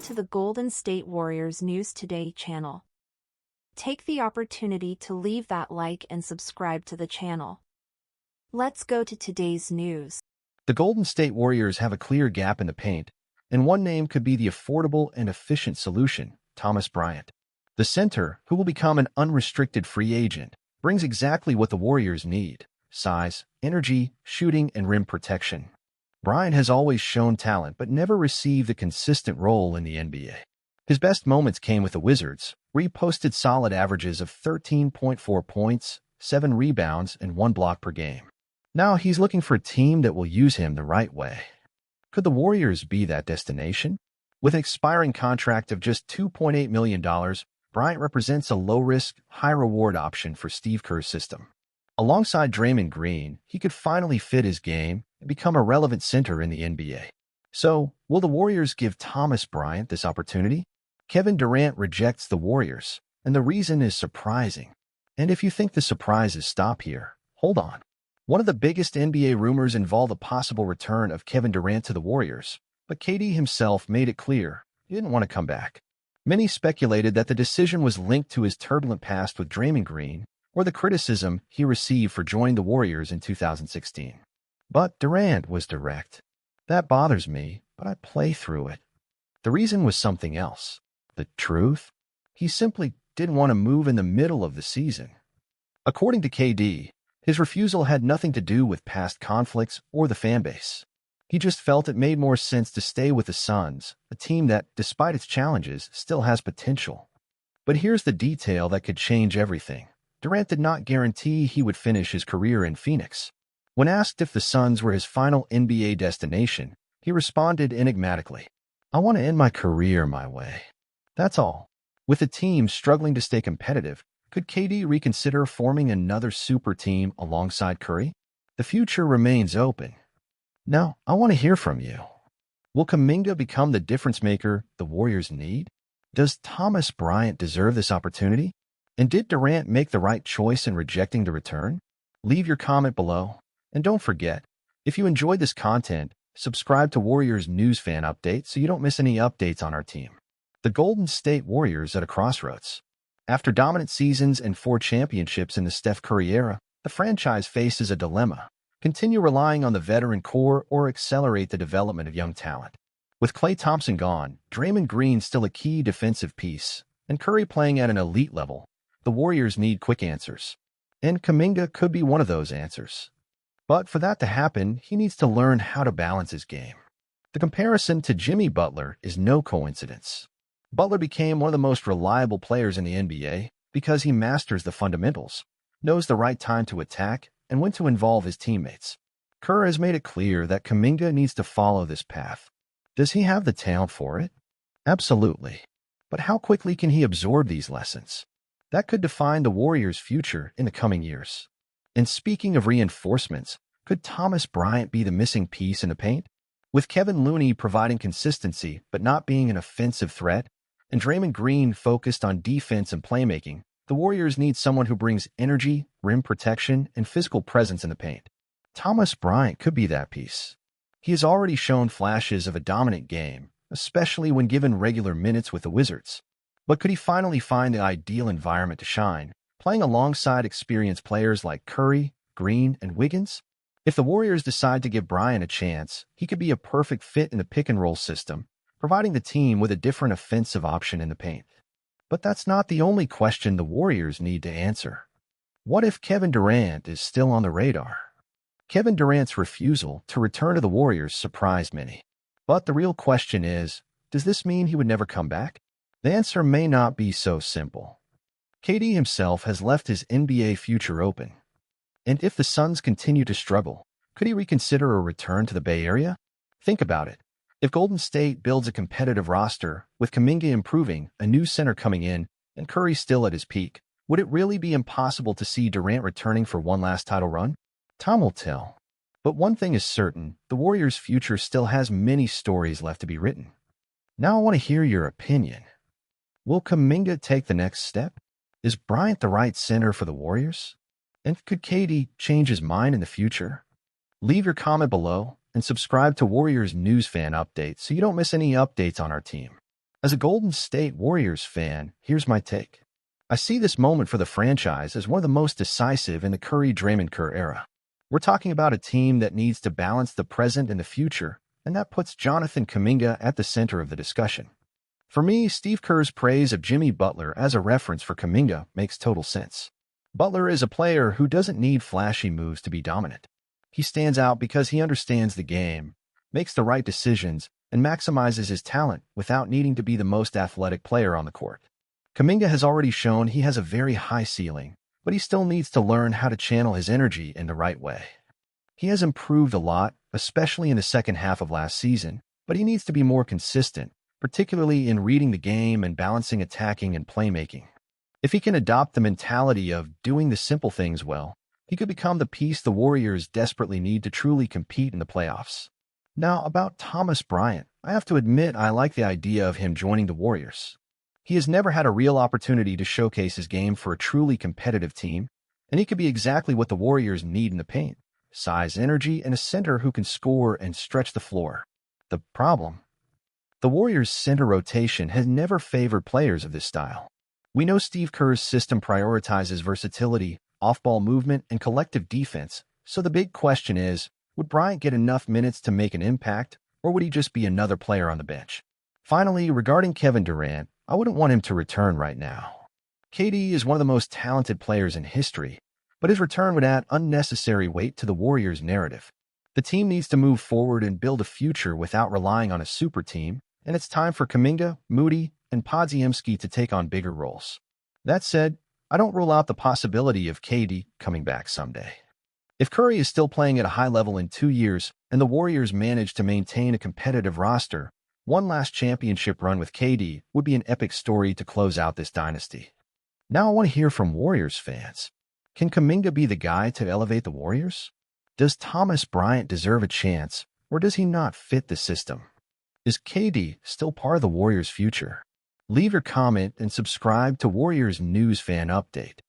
to the Golden State Warriors News Today channel. Take the opportunity to leave that like and subscribe to the channel. Let's go to today's news. The Golden State Warriors have a clear gap in the paint, and one name could be the affordable and efficient solution: Thomas Bryant. The center, who will become an unrestricted free agent, brings exactly what the Warriors need: size, energy, shooting, and rim protection. Bryant has always shown talent but never received a consistent role in the NBA. His best moments came with the Wizards, where he posted solid averages of 13.4 points, 7 rebounds, and 1 block per game. Now he's looking for a team that will use him the right way. Could the Warriors be that destination? With an expiring contract of just $2.8 million, Bryant represents a low-risk, high-reward option for Steve Kerr's system. Alongside Draymond Green, he could finally fit his game and become a relevant center in the NBA. So, will the Warriors give Thomas Bryant this opportunity? Kevin Durant rejects the Warriors, and the reason is surprising. And if you think the surprises stop here, hold on. One of the biggest NBA rumors involved the possible return of Kevin Durant to the Warriors, but KD himself made it clear he didn't want to come back. Many speculated that the decision was linked to his turbulent past with Draymond Green or the criticism he received for joining the Warriors in 2016. But Durant was direct. That bothers me, but I play through it. The reason was something else. The truth? He simply didn't want to move in the middle of the season. According to KD, his refusal had nothing to do with past conflicts or the fanbase. He just felt it made more sense to stay with the Suns, a team that, despite its challenges, still has potential. But here's the detail that could change everything. Durant did not guarantee he would finish his career in Phoenix. When asked if the Suns were his final NBA destination, he responded enigmatically, "I want to end my career my way. That's all." With the team struggling to stay competitive, could KD reconsider forming another super team alongside Curry? The future remains open. Now, I want to hear from you. Will Kuminga become the difference maker the Warriors need? Does Thomas Bryant deserve this opportunity? And did Durant make the right choice in rejecting the return? Leave your comment below. And don't forget, if you enjoyed this content, subscribe to Warriors News Fan Update so you don't miss any updates on our team. The Golden State Warriors at a crossroads. After dominant seasons and 4 championships in the Steph Curry era, the franchise faces a dilemma: continue relying on the veteran core or accelerate the development of young talent. With Klay Thompson gone, Draymond Green still a key defensive piece, and Curry playing at an elite level, the Warriors need quick answers. And Kuminga could be one of those answers. But for that to happen, he needs to learn how to balance his game. The comparison to Jimmy Butler is no coincidence. Butler became one of the most reliable players in the NBA because he masters the fundamentals, knows the right time to attack, and when to involve his teammates. Kerr has made it clear that Kuminga needs to follow this path. Does he have the talent for it? Absolutely. But how quickly can he absorb these lessons? That could define the Warriors' future in the coming years. And speaking of reinforcements, could Thomas Bryant be the missing piece in the paint? With Kevin Looney providing consistency but not being an offensive threat, and Draymond Green focused on defense and playmaking, the Warriors need someone who brings energy, rim protection, and physical presence in the paint. Thomas Bryant could be that piece. He has already shown flashes of a dominant game, especially when given regular minutes with the Wizards. But could he finally find the ideal environment to shine, playing alongside experienced players like Curry, Green, and Wiggins? If the Warriors decide to give Bryant a chance, he could be a perfect fit in the pick-and-roll system, providing the team with a different offensive option in the paint. But that's not the only question the Warriors need to answer. What if Kevin Durant is still on the radar? Kevin Durant's refusal to return to the Warriors surprised many. But the real question is, does this mean he would never come back? The answer may not be so simple. KD himself has left his NBA future open. And if the Suns continue to struggle, could he reconsider a return to the Bay Area? Think about it. If Golden State builds a competitive roster, with Kuminga improving, a new center coming in, and Curry still at his peak, would it really be impossible to see Durant returning for one last title run? Time will tell. But one thing is certain, the Warriors' future still has many stories left to be written. Now I want to hear your opinion. Will Kuminga take the next step? Is Bryant the right center for the Warriors? And could KD change his mind in the future? Leave your comment below and subscribe to Warriors News Fan Update so you don't miss any updates on our team. As a Golden State Warriors fan, here's my take. I see this moment for the franchise as one of the most decisive in the Curry-Draymond Kerr era. We're talking about a team that needs to balance the present and the future, and that puts Jonathan Kuminga at the center of the discussion. For me, Steve Kerr's praise of Jimmy Butler as a reference for Kuminga makes total sense. Butler is a player who doesn't need flashy moves to be dominant. He stands out because he understands the game, makes the right decisions, and maximizes his talent without needing to be the most athletic player on the court. Kuminga has already shown he has a very high ceiling, but he still needs to learn how to channel his energy in the right way. He has improved a lot, especially in the second half of last season, but he needs to be more consistent, particularly in reading the game and balancing attacking and playmaking. If he can adopt the mentality of doing the simple things well, he could become the piece the Warriors desperately need to truly compete in the playoffs. Now, about Thomas Bryant, I have to admit I like the idea of him joining the Warriors. He has never had a real opportunity to showcase his game for a truly competitive team, and he could be exactly what the Warriors need in the paint: size, energy, and a center who can score and stretch the floor. The problem? The Warriors' center rotation has never favored players of this style. We know Steve Kerr's system prioritizes versatility, off-ball movement, and collective defense, so the big question is, would Bryant get enough minutes to make an impact, or would he just be another player on the bench? Finally, regarding Kevin Durant, I wouldn't want him to return right now. KD is one of the most talented players in history, but his return would add unnecessary weight to the Warriors' narrative. The team needs to move forward and build a future without relying on a super team, and it's time for Kuminga, Moody, and Podziemski to take on bigger roles. That said, I don't rule out the possibility of KD coming back someday. If Curry is still playing at a high level in 2 years and the Warriors manage to maintain a competitive roster, one last championship run with KD would be an epic story to close out this dynasty. Now I want to hear from Warriors fans. Can Kuminga be the guy to elevate the Warriors? Does Thomas Bryant deserve a chance, or does he not fit the system? Is KD still part of the Warriors' future? Leave your comment and subscribe to Warriors News Fan Update.